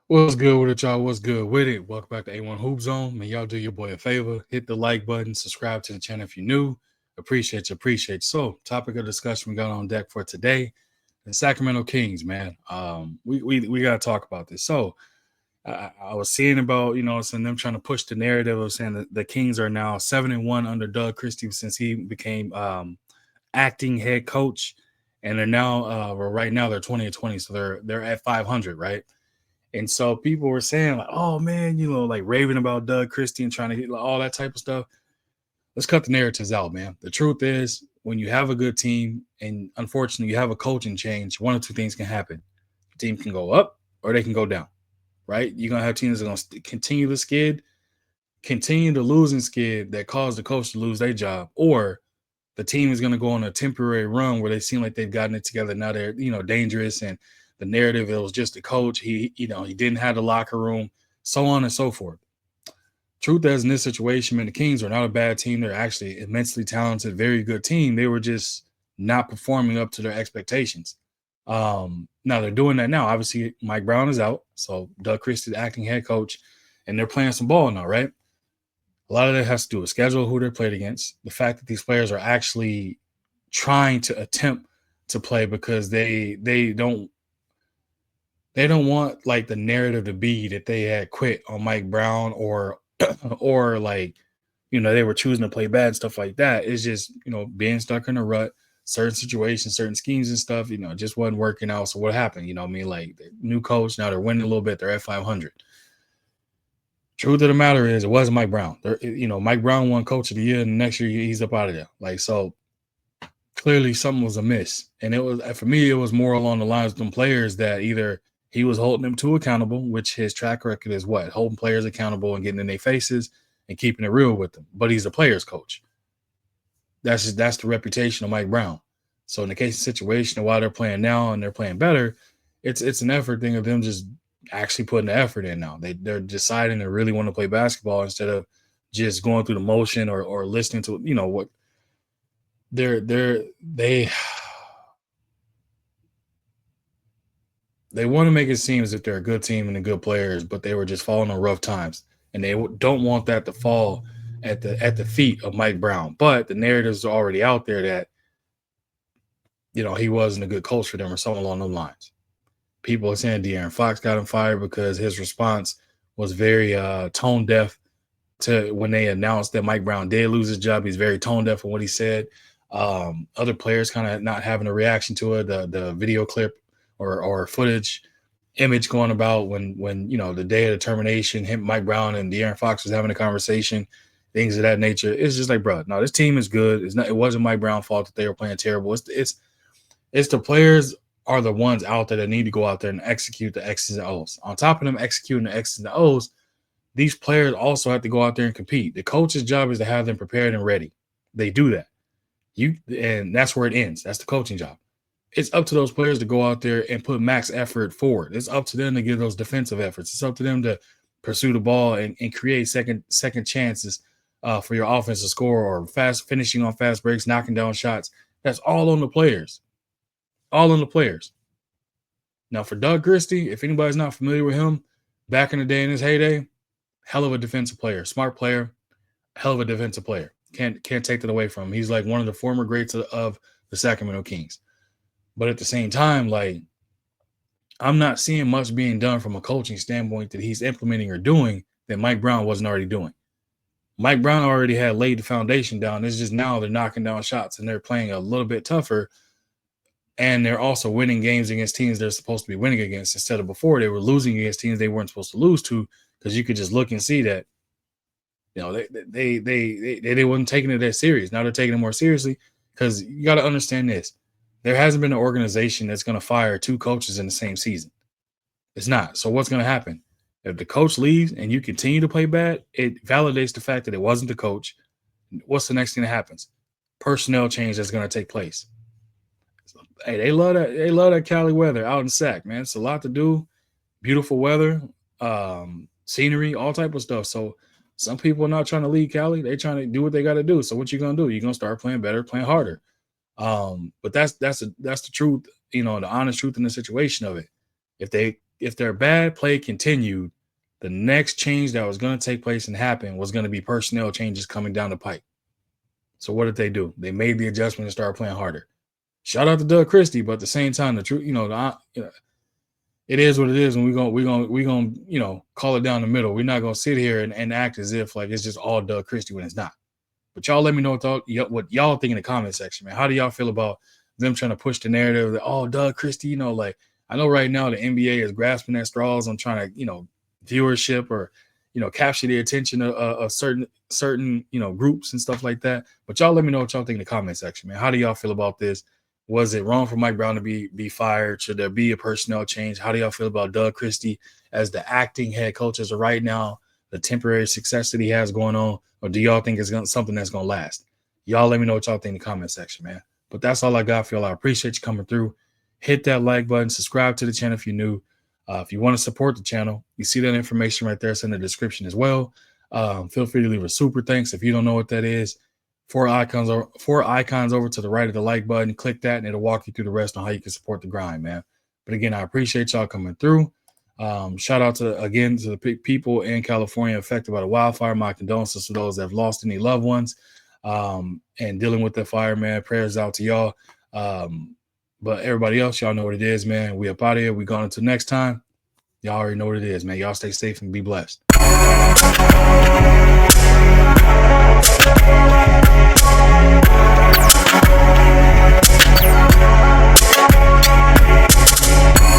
What's good with it, y'all? What's good with it? Welcome back to A1 Hoop Zone. Man, y'all do your boy a favor. Hit the like button, subscribe to the channel if you're new. Appreciate you. So, topic of discussion we got on deck for today, the Sacramento Kings, man. We gotta talk about this. So I was seeing about, some them trying to push the narrative of saying that the Kings are now 7-1 under Doug Christie since he became acting head coach. And they're now well, right now they're 20-20, so they're at 500, right? And so people were saying, like, oh man, like raving about Doug Christie and trying to get like, all that type of stuff. Let's cut the narratives out, man. The truth is, when you have a good team and unfortunately you have a coaching change, one of two things can happen. The team can go up or they can go down, right? You're going to have teams that are going to continue to skid, continue the losing skid that caused the coach to lose their job, or the team is going to go on a temporary run where they seem like they've gotten it together. Now they're, dangerous, and the narrative, it was just the coach. He didn't have the locker room, so on and so forth. Truth is, in this situation, man, the Kings are not a bad team. They're actually immensely talented, very good team. They were just not performing up to their expectations. Now they're doing that now. Obviously, Mike Brown is out, so Doug Christie, the acting head coach, and they're playing some ball now, right? A lot of that has to do with schedule, who they're played against, the fact that these players are actually trying to attempt to play because they don't want like the narrative to be that they had quit on Mike Brown or or like they were choosing to play bad and stuff like that. It's just being stuck in a rut, certain situations, certain schemes and stuff. It just wasn't working out. So what happened? I mean, like the new coach, now they're winning a little bit. They're at 500. Truth of the matter is, it wasn't Mike Brown. Mike Brown won Coach of the Year, and the next year he's up out of there. Like, so clearly something was amiss. And it was, for me, it was more along the lines of them players that either he was holding them to accountable, which his track record is what? Holding players accountable and getting in their faces and keeping it real with them. But he's a players coach. That's the reputation of Mike Brown. So in the case of situation, while they're playing now and they're playing better, it's an effort thing of them just actually putting the effort in now. They're deciding to really want to play basketball instead of just going through the motion or listening to what they they want to make it seem as if they're a good team and the good players, but they were just falling on rough times, and they don't want that to fall at the feet of Mike Brown. But the narratives are already out there that he wasn't a good coach for them or something along those lines. People are saying De'Aaron Fox got him fired because his response was very tone deaf to when they announced that Mike Brown did lose his job. He's very tone deaf in what he said. Other players kind of not having a reaction to it. The video clip or footage image going about when the day of the termination, Mike Brown and De'Aaron Fox was having a conversation, things of that nature. It's just like, bro, no, this team is good. It wasn't Mike Brown's fault that they were playing terrible. It's the players are the ones out there that need to go out there and execute the X's and O's. On top of them executing the X's and O's, these players also have to go out there and compete. The coach's job is to have them prepared and ready. They do that. And that's where it ends. That's the coaching job. It's up to those players to go out there and put max effort forward. It's up to them to give those defensive efforts. It's up to them to pursue the ball and create second chances for your offense to score, or fast finishing on fast breaks, knocking down shots. That's all on the players. All on the players. Now, for Doug Christie, if anybody's not familiar with him, back in the day in his heyday, hell of a defensive player, smart player, hell of a defensive player. Can't take that away from him. He's like one of the former greats of the Sacramento Kings. But at the same time, like, I'm not seeing much being done from a coaching standpoint that he's implementing or doing that Mike Brown wasn't already doing. Mike Brown already had laid the foundation down. It's just now they're knocking down shots and they're playing a little bit tougher. And they're also winning games against teams they're supposed to be winning against, instead of before they were losing against teams they weren't supposed to lose to, because you could just look and see that they wasn't taking it that serious. Now they're taking it more seriously, because you got to understand this. There hasn't been an organization that's going to fire two coaches in the same season. It's not. So what's going to happen? If the coach leaves and you continue to play bad, it validates the fact that it wasn't the coach. What's the next thing that happens? Personnel change that's going to take place. So, hey, they love that. They love that Cali weather out in Sac, man. It's a lot to do. Beautiful weather, scenery, all type of stuff. So some people are not trying to leave Cali. They're trying to do what they got to do. So what you gonna do? You're gonna start playing better, playing harder. But that's the truth, the honest truth in the situation of it. If they if their bad play continued, the next change that was going to take place and happen was going to be personnel changes coming down the pipe. So what did they do? They made the adjustment and started playing harder. Shout out to Doug Christie, but at the same time, the truth, it is what it is, and we're gonna call it down the middle. We're not gonna sit here and act as if like it's just all Doug Christie when it's not. But y'all let me know what y'all think in the comment section, man. How do y'all feel about them trying to push the narrative that, oh, Doug Christie, like I know right now the NBA is grasping at straws on trying to, viewership or, capture the attention of certain, groups and stuff like that. But y'all let me know what y'all think in the comment section, man. How do y'all feel about this? Was it wrong for Mike Brown to be fired? Should there be a personnel change? How do y'all feel about Doug Christie as the acting head coach as of right now, the temporary success that he has going on? Or do y'all think it's something that's going to last? Y'all let me know what y'all think in the comment section, man. But that's all I got for y'all. I appreciate you coming through. Hit that like button. Subscribe to the channel if you're new. If you want to support the channel, you see that information right there. It's in the description as well. Feel free to leave a super thanks if you don't know what that is. Four icons over to the right of the like button. Click that, and it'll walk you through the rest on how you can support the grind, man. But again, I appreciate y'all coming through. Shout out to the people in California affected by the wildfire. My condolences to those that have lost any loved ones and dealing with the fire, man. Prayers out to y'all. But everybody else, y'all know what it is, man. We up out of here. We gone until next time. Y'all already know what it is, man. Y'all stay safe and be blessed.